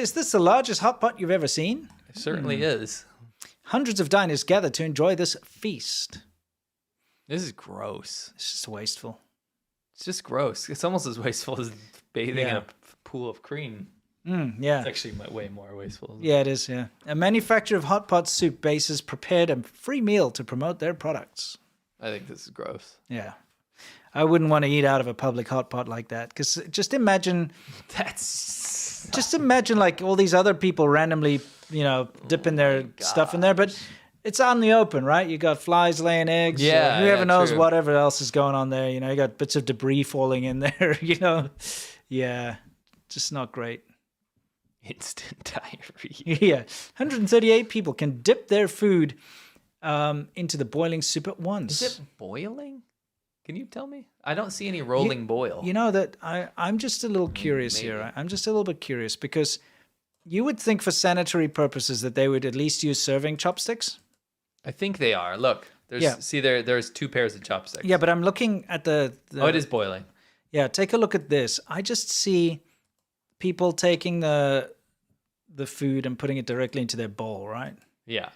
is this the largest hot pot you've ever seen? It certainly is. Hundreds of diners gather to enjoy this feast. This is gross. It's just wasteful. It's just gross. It's almost as wasteful as bathing in a pool of cream. Yeah. It's actually way more wasteful. Yeah, it is, yeah. A manufacturer of hot pot soup bases prepared a free meal to promote their products. I think this is gross. Yeah. I wouldn't want to eat out of a public hot pot like that. Because just imagine... Just imagine like all these other people randomly, dipping their stuff in there. But it's out in the open, right? You got flies laying eggs. Yeah. Whoever knows true. whatever else is going on there. You got bits of debris falling in there, Yeah. Just not great. Instant diarrhea. Yeah. 138 people can dip their food into the boiling soup at once. Is it boiling? Can you tell me? I don't see any rolling boil. That I'm just a little curious here. I'm just a little bit curious because you would think for sanitary purposes that they would at least use serving chopsticks. I think they are. Look, there's 2 pairs of chopsticks. Yeah, but I'm looking at the Oh, it is boiling. Yeah, take a look at this. I just see people taking the food and putting it directly into their bowl, right? Yeah.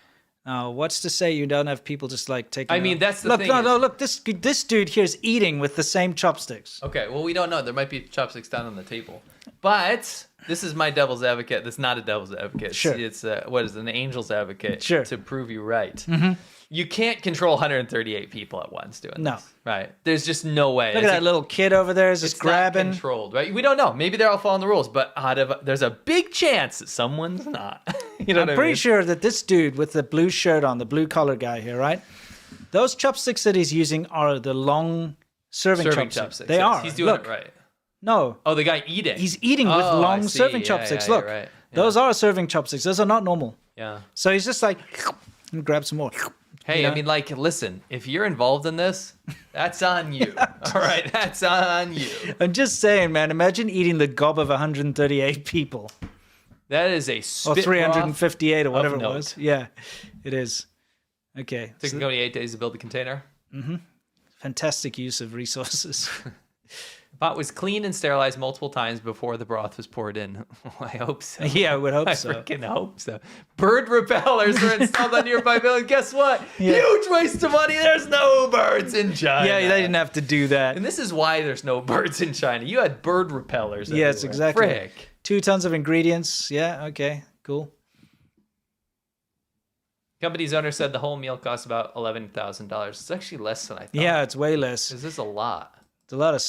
What's to say you don't have people just like taking... that's the look, thing. Look, this dude here is eating with the same chopsticks. Okay, well, we don't know. There might be chopsticks down on the table. But this is my devil's advocate. That's not a devil's advocate. Sure. It's an angel's advocate to prove you right. Mm-hmm. You can't control 138 people at once doing this. Right. There's just no way. Look at that little kid over there is just grabbing. Not controlled, right? We don't know. Maybe they're all following the rules, but there's a big chance that someone's not. I'm pretty sure that this dude with the blue shirt on, the blue collar guy here, right? Those chopsticks that he's using are the long serving chopsticks. They are. He's doing it right. No. Oh, the guy eating. He's eating with long serving chopsticks. Look, right. those are serving chopsticks. Those are not normal. Yeah. So he's just like, grab some more. Hey, listen, if you're involved in this, that's on you. All right, that's on you. I'm just saying, man, imagine eating the gob of 138 people. That is a spit or 358 or whatever it note. was. Yeah, it is. Okay. It took 28 days to build the container. Mm-hmm. Fantastic use of resources. The pot was cleaned and sterilized multiple times before the broth was poured in. I hope so. Yeah, I would hope so. I freaking hope so. Bird repellers are installed on nearby buildings. Guess what? Yeah. Huge waste of money. There's no birds in China. Yeah, they didn't have to do that. And this is why there's no birds in China. You had bird repellers everywhere. Yes, exactly. Frick. 2 tons of ingredients. Yeah, okay, cool. Company's owner said the whole meal cost about $11,000. It's actually less than I thought. Yeah, it's way less. This is a lot. It's a lot of...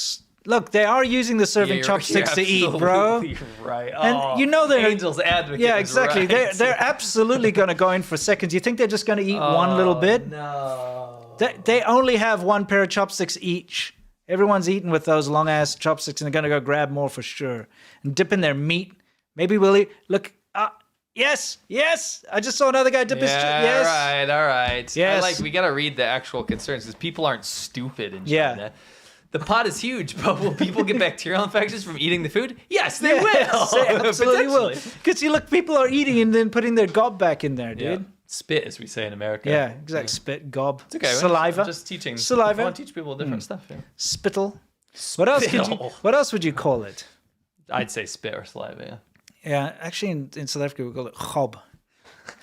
Look, they are using the serving chopsticks to eat, bro. Right. And they're angel's advocate. Yeah, exactly. Right. They're absolutely going to go in for seconds. You think they're just going to eat one little bit? No. They only have 1 pair of chopsticks each. Everyone's eating with those long ass chopsticks, and they're going to go grab more for sure and dip in their meat. Maybe we'll eat. Look. Yes. I just saw another guy dip his. Yes. All right. Yes. We got to read the actual concerns because people aren't stupid in China. Yeah. The pot is huge, but will people get bacterial infections from eating the food? Yes, they will. They absolutely will. Because people are eating and then putting their gob back in there, dude. Yeah. Spit, as we say in America. Yeah, exactly. Spit, gob. It's okay. Saliva. I'm just teaching. Saliva. I want to teach people different stuff. Yeah. Spittle. What else would you call it? I'd say spit or saliva. Yeah. Yeah, actually, in South Africa we call it gob,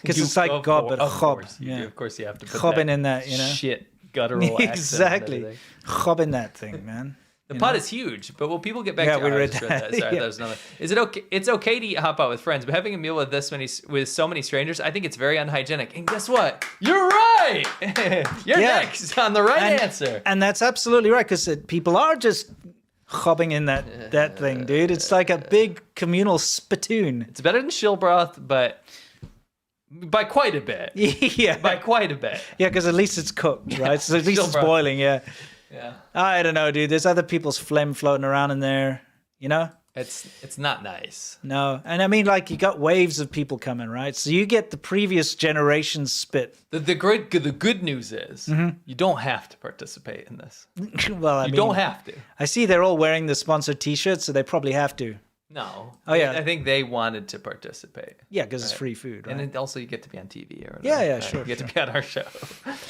because it's like gob, but gob. Yeah, of course you have to put gobbing in that, shit guttural exactly, gobbing that thing, man. The pot is huge, but will people get back to we read that. Sorry, that was another. Is it okay? It's okay to eat hot pot with friends, but having a meal with so many strangers, I think it's very unhygienic. And guess what? You're right. You're next on the right answer. And that's absolutely right, because people are just hobbing in that thing, dude. It's like a big communal spittoon. It's better than shill broth, but by quite a bit. Yeah. By quite a bit. Yeah, because at least it's cooked, right? So at least it's boiling, yeah. Yeah. I don't know, dude. There's other people's phlegm floating around in there, you know? It's not nice. No. And I mean, you got waves of people coming, right? So you get the previous generation's spit. The good news is you don't have to participate in this. Well, I mean, you don't have to. I see they're all wearing the sponsored T-shirts, so they probably have to. No. Oh, yeah. I think they wanted to participate. Yeah, because it's free food, right? And then also you get to be on TV or whatever. Yeah, sure. You get to be on our show.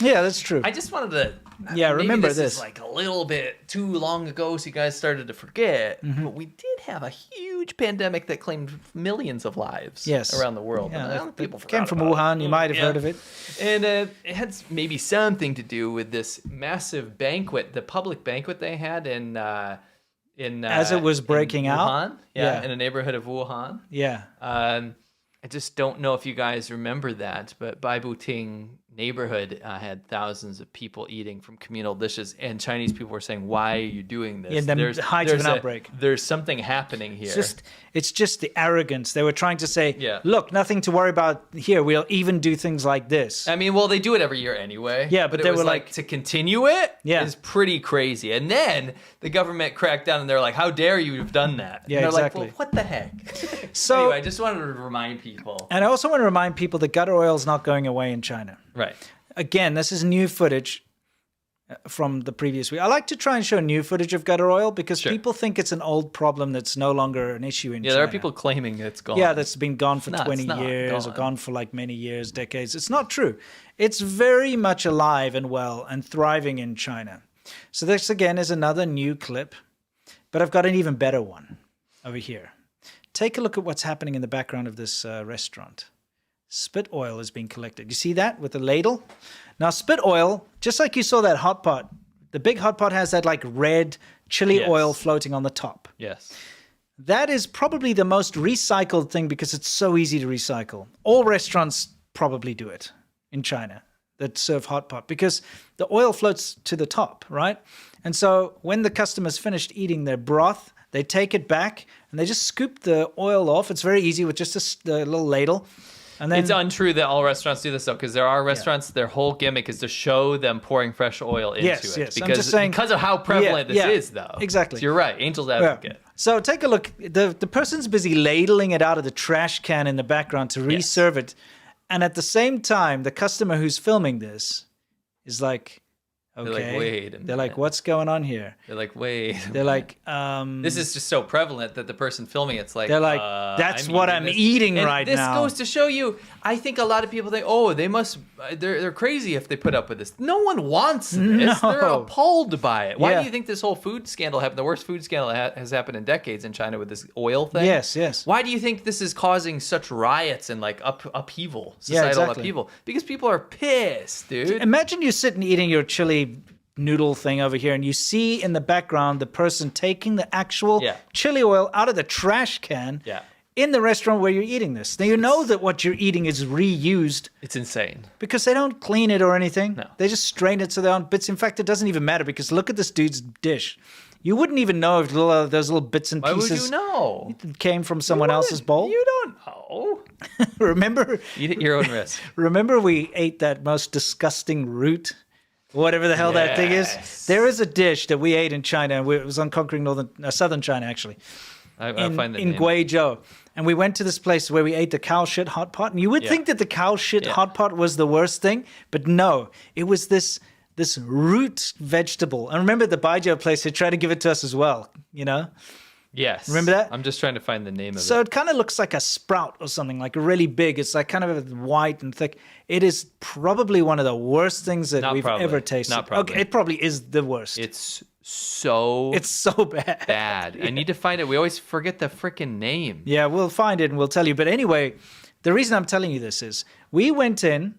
Yeah, that's true. I just wanted to. Yeah, maybe remember this. this. Is like a little bit too long ago, so you guys started to forget. But we did have a huge pandemic that claimed millions of lives around the world. Yeah, people came from about Wuhan. You might have heard of it. And it had maybe something to do with this massive banquet, the public banquet they had in as it was breaking out. Wuhan, yeah, in a neighborhood of Wuhan. Yeah. I just don't know if you guys remember that, but Baibuting neighborhood had thousands of people eating from communal dishes, and Chinese people were saying, "Why are you doing this?" In the height of an outbreak. There's something happening here. It's just the arrogance. They were trying to say, Yeah. look, nothing to worry about here. We'll even do things like this. I mean, well, they do it every year anyway. Yeah, but it they was were like to continue it is pretty crazy. And then the government cracked down, and they're like, "How dare you have done that?" Yeah, and they're exactly. like, "Well, what the heck?" So anyway, I just wanted to remind people. And I also want to remind people that gutter oil is not going away in China. Right. Again, this is new footage from the previous week. I like to try and show new footage of gutter oil because people think it's an old problem that's no longer an issue in China. Yeah, there are people claiming it's gone. Yeah, that's been gone for 20 years or gone for like many years, decades. It's not true. It's very much alive and well and thriving in China. So this, again, is another new clip, but I've got an even better one over here. Take a look at what's happening in the background of this restaurant. Spit oil is being collected. You see that with the ladle? Now, spit oil, just like you saw that hot pot, the big hot pot has that like red chili oil floating on the top. Yes. That is probably the most recycled thing because it's so easy to recycle. All restaurants probably do it in China that serve hot pot because the oil floats to the top, right? And so when the customer's finished eating their broth, they take it back and they just scoop the oil off. It's very easy with just a little ladle. And then, it's untrue that all restaurants do this, though, because there are restaurants, their whole gimmick is to show them pouring fresh oil into it. Yes, because, I'm just saying, because of how prevalent this is, though. Exactly. So you're right. Angel's advocate. Yeah. So take a look. The person's busy ladling it out of the trash can in the background to reserve it. And at the same time, the customer who's filming this is like, okay. They're like, wait a minute. They're like, what's going on here? They're like, wait. They're like, this is just so prevalent that the person filming it's like, they're like, that's what I'm eating right now. This goes to show you, I think a lot of people think, oh, they're crazy if they put up with this. No one wants this. No. They're appalled by it. Why do you think this whole food scandal happened? The worst food scandal has happened in decades in China with this oil thing. Yes. Why do you think this is causing such riots and like upheaval, societal upheaval? Because people are pissed, dude. Imagine you sitting eating your chili noodle thing over here and you see in the background the person taking the actual chili oil out of the trash can in the restaurant where you're eating this. Now you know that what you're eating is reused. It's insane. Because they don't clean it or anything. No. They just strain it so they're on bits. In fact, it doesn't even matter because look at this dude's dish. You wouldn't even know if those little bits and pieces Why would you know? Came from someone else's bowl. You don't know. Remember? Eat at your own risk. Remember we ate that most disgusting root? Whatever the hell that thing is. There is a dish that we ate in China. It was on conquering southern China, actually. I'll find the in name. Guizhou. And we went to this place where we ate the cow shit hot pot. And you would think that the cow shit hot pot was the worst thing. But no, it was this root vegetable. And remember the Baijiu place, they tried to give it to us as well, you know? Yes. Remember that? I'm just trying to find the name of it. So it kind of looks like a sprout or something, like really big. It's like kind of white and thick. It is probably one of the worst things that we've ever tasted. Not probably. Okay, it probably is the worst. It's so bad. bad. I need to find it. We always forget the freaking name. Yeah, we'll find it and we'll tell you. But anyway, the reason I'm telling you this is we went in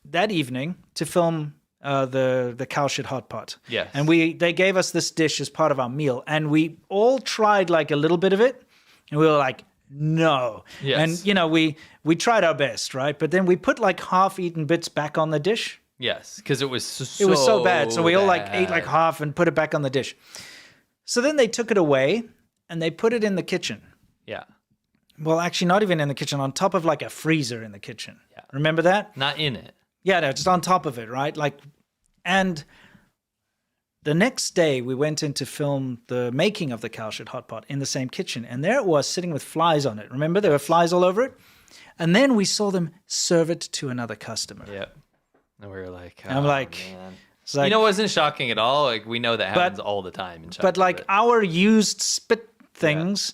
that evening to film the cow shit hot pot. Yes. And they gave us this dish as part of our meal. And we all tried like a little bit of it. And we were like, no. Yes. And, you know, we tried our best, right? But then we put like half-eaten bits back on the dish. Yes, because it was so bad. So we all like ate like half and put it back on the dish. So then they took it away and they put it in the kitchen. Yeah. Well, actually not even in the kitchen, on top of like a freezer in the kitchen. Yeah. Remember that? Not in it. Yeah, no, just on top of it, right? And the next day we went in to film the making of the cow shit hot pot in the same kitchen. And there it was sitting with flies on it. Remember? There were flies all over it. And then we saw them serve it to another customer. Yep. And we were like, I'm like, man. It's like, you know, it wasn't shocking at all. Like, we know that happens all the time in China. But like our used spit things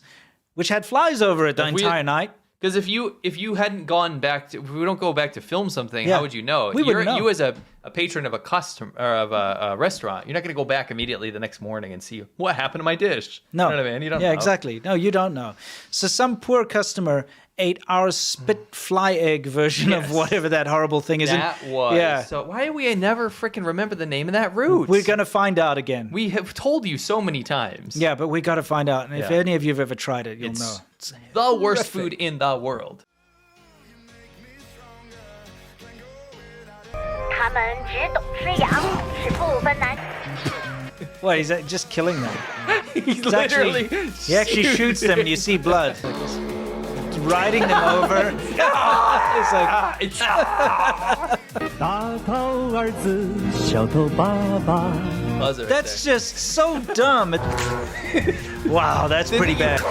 which had flies over it the entire night. Because if you hadn't gone back to, if we don't go back to film something, how would you know? We wouldn't know. You as a patron of a customer or of a restaurant, you're not going to go back immediately the next morning and see what happened to my dish. No, you know what I mean? You don't know. Yeah, exactly. No, you don't know. So some poor customer ate our spit fly egg version of whatever that horrible thing is. That was. So why do we never freaking remember the name of that route? We're gonna find out again. We have told you so many times. Yeah, but we got to find out. And if any of you have ever tried it, you'll know. It's the worst food in the world. What, is that just killing them? He's literally... He actually shoots them and you see blood. Riding them over. It's like... That's just so dumb. Wow, that's pretty bad.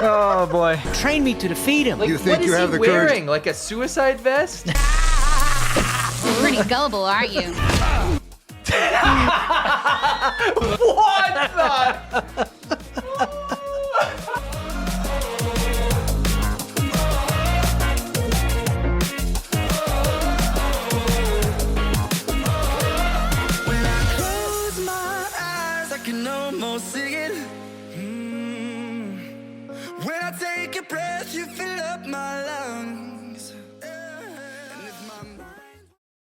Oh boy. Train me to defeat him. Like, you think what you is have he the courage? wearing? Like a suicide vest? Pretty gullible, aren't you? What the? When I take a breath, you fill up my lungs.